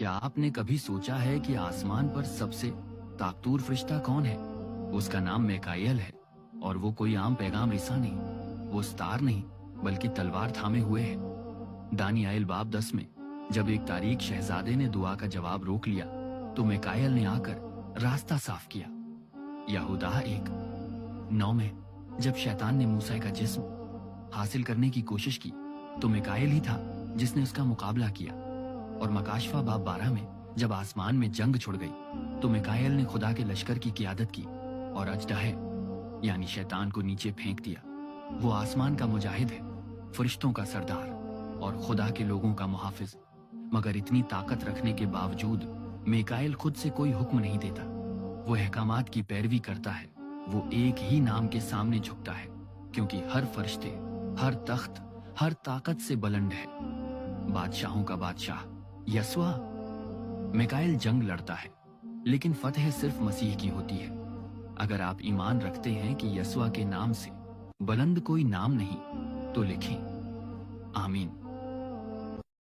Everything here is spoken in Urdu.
کیا آپ نے کبھی سوچا ہے کہ آسمان پر سب سے طاقتور فرشتہ کون ہے؟ اس کا نام میکائیل ہے، اور وہ کوئی عام پیغام رساں نہیں، وہ ستار نہیں بلکہ تلوار تھامے ہوئے ہے۔ دانیائیل باب 10 میں جب ایک تاریک شہزادے نے دعا کا جواب روک لیا تو میکائیل نے آ کر راستہ صاف کیا۔ یہودا 1:9 میں جب شیطان نے موسیٰ کا جسم حاصل کرنے کی کوشش کی تو میکائیل ہی تھا جس نے اس کا مقابلہ کیا۔ اور مکاشفہ باب 12 میں جب آسمان میں جنگ چھڑ گئی تو میکائیل نے خدا کے لشکر کی قیادت کی اور اژدہے یعنی شیطان کو نیچے پھینک دیا۔ وہ آسمان کا مجاہد ہے، فرشتوں کا سردار اور خدا کے لوگوں کا محافظ، مگر اتنی طاقت رکھنے کے باوجود میکائیل خود سے کوئی حکم نہیں دیتا۔ وہ احکامات کی پیروی کرتا ہے، وہ ایک ہی نام کے سامنے جھکتا ہے، کیونکہ ہر فرشتے، ہر تخت، ہر طاقت سے بلند ہے، بادشاہوں کا بادشاہ یسوع۔ میکائیل جنگ لڑتا ہے، لیکن فتح صرف مسیح کی ہوتی ہے۔ اگر آپ ایمان رکھتے ہیں کہ یسوع کے نام سے بلند کوئی نام نہیں تو لکھیں آمین۔